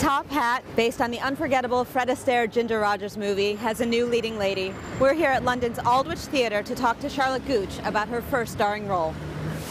Top Hat, based on the unforgettable Fred Astaire Ginger Rogers movie, has a new leading lady. We're here at London's Aldwych Theatre to talk to Charlotte Gooch about her first starring role.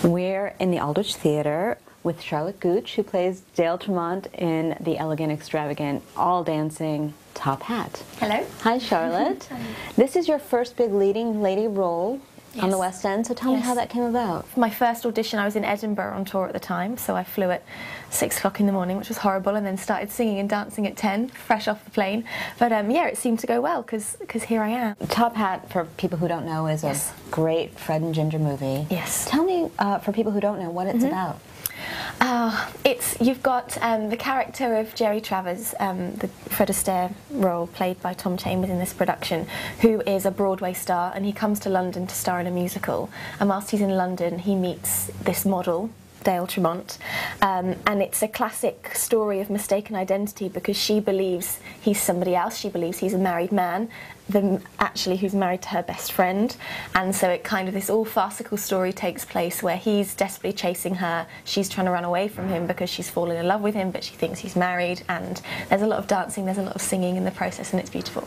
We're in the Aldwych Theatre with Charlotte Gooch, who plays Dale Tremont in the elegant, extravagant, all-dancing Top Hat. Hello. Hi, Charlotte. Hi. This is your first big leading lady role on the West End, so tell me how that came about. For my first audition, I was in Edinburgh on tour at the time, so I flew at 6 o'clock in the morning, which was horrible, and then started singing and dancing at 10, fresh off the plane. But yeah, it seemed to go well, because here I am. Top Hat, for people who don't know, is a great Fred and Ginger movie. Yes. Tell me, for people who don't know, what it's about. You've got the character of Jerry Travers, the Fred Astaire role played by Tom Chambers in this production, who is a Broadway star, and he comes to London to star in a musical. And whilst he's in London, he meets this model, Dale Tremont, and it's a classic story of mistaken identity, because she believes he's somebody else. She believes he's a married man, actually who's married to her best friend, and so it kind of, this all farcical story takes place where he's desperately chasing her, she's trying to run away from him because she's fallen in love with him, but she thinks he's married, and there's a lot of dancing, there's a lot of singing in the process, and it's beautiful.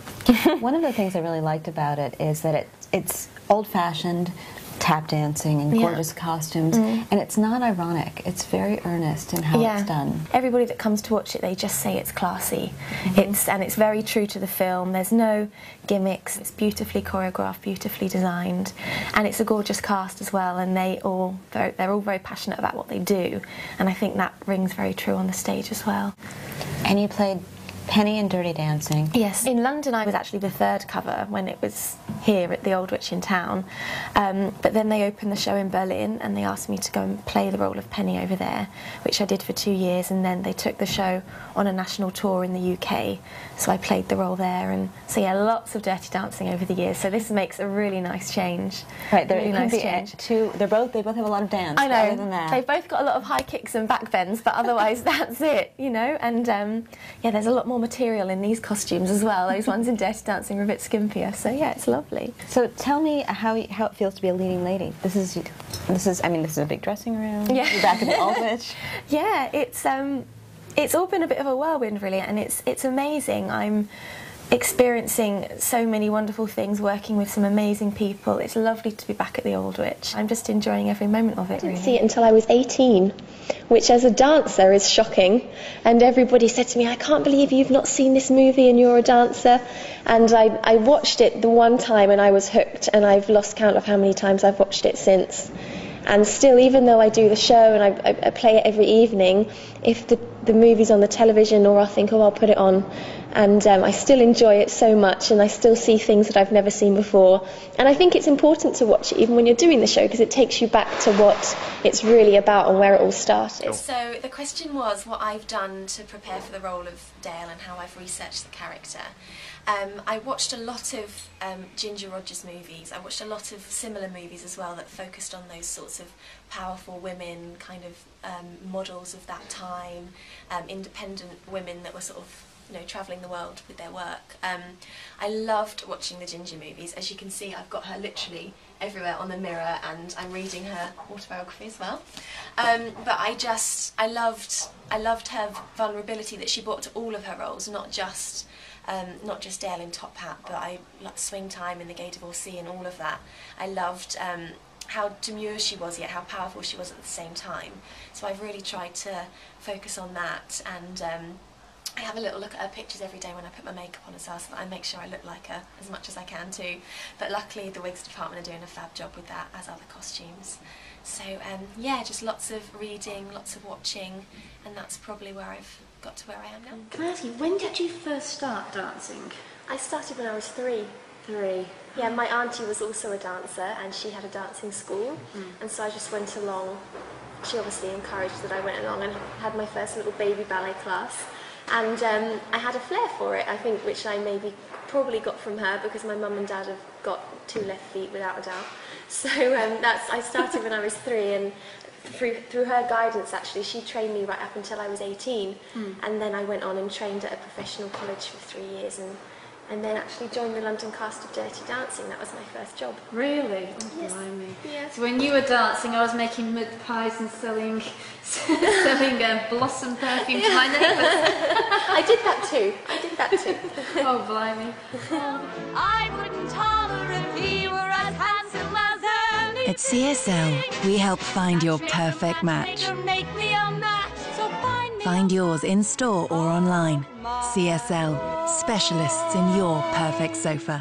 One of the things I really liked about it is that it's old-fashioned tap dancing and gorgeous costumes, and it's not ironic. It's very earnest in how it's done. Everybody that comes to watch it, they just say it's classy. It's very true to the film. There's no gimmicks. It's beautifully choreographed, beautifully designed, and it's a gorgeous cast as well. And they're all very passionate about what they do, and I think that rings very true on the stage as well. And you played Penny in Dirty Dancing. Yes. In London, I was actually the third cover when it was here at the Aldwych in town. But then they opened the show in Berlin, and they asked me to go and play the role of Penny over there, which I did for 2 years, and then they took the show on a national tour in the UK, so I played the role there. And so yeah, lots of Dirty Dancing over the years, so this makes a really nice change. Right, really nice change. They both have a lot of dance. I know. Other than that, they've both got a lot of high kicks and back bends, but otherwise that's it, you know. And yeah, there's a lot more material in these costumes as well. Those ones in Dirty Dancing are a bit skimpier, so yeah, it's lovely. So tell me how it feels to be a leading lady. This is a big dressing room. Yeah. You're back at the Aldwych. Yeah, it's all been a bit of a whirlwind really, and it's amazing. I'm experiencing so many wonderful things, working with some amazing people. It's lovely to be back at the Aldwych. I'm just enjoying every moment of it, really. I didn't see it until I was 18, which as a dancer is shocking. And everybody said to me, I can't believe you've not seen this movie and you're a dancer. And I watched it the one time and I was hooked, and I've lost count of how many times I've watched it since. And still, even though I do the show and I play it every evening, if the movie's on the television, or I'll think, oh, I'll put it on, and I still enjoy it so much, and I still see things that I've never seen before. And I think it's important to watch it even when you're doing the show, because it takes you back to what it's really about and where it all started. So the question was what I've done to prepare for the role of Dale and how I've researched the character. I watched a lot of Ginger Rogers movies. I watched a lot of similar movies as well that focused on those sorts of powerful women, kind of models of that time, independent women that were sort of, you know, travelling the world with their work. I loved watching the Ginger movies. As you can see, I've got her literally everywhere on the mirror, and I'm reading her autobiography as well. But I loved her vulnerability that she brought to all of her roles, not just Dale in Top Hat, but I loved Swing Time in The Gay Divorcee and all of that. I loved how demure she was, yet how powerful she was at the same time. So I've really tried to focus on that, and I have a little look at her pictures every day when I put my makeup on as well, so that I make sure I look like her as much as I can too. But luckily the wigs department are doing a fab job with that, as are the costumes. So yeah, just lots of reading, lots of watching, and that's probably where I've got to where I am now. Can I ask you, when did you first start dancing? I started when I was 3. 3. Yeah, my auntie was also a dancer, and she had a dancing school, and so I just went along. She obviously encouraged that I went along and had my first little baby ballet class. And I had a flair for it, I think, which I probably got from her, because my mum and dad have got 2 left feet without a doubt. So I started when I was 3, and through her guidance, actually, she trained me right up until I was 18, and then I went on and trained at a professional college for 3 years, and and then actually joined the London cast of Dirty Dancing. That was my first job. Really? Oh, Yes. blimey. Yes. So when you were dancing, I was making mud pies and selling blossom perfume to my neighbours. I did that too. Oh, blimey. I wouldn't holler if he were as handsome as Ernie. At CSL, we help find your perfect match. Make me a match, so find me Find yours in store or online. CSL, specialists in your perfect sofa.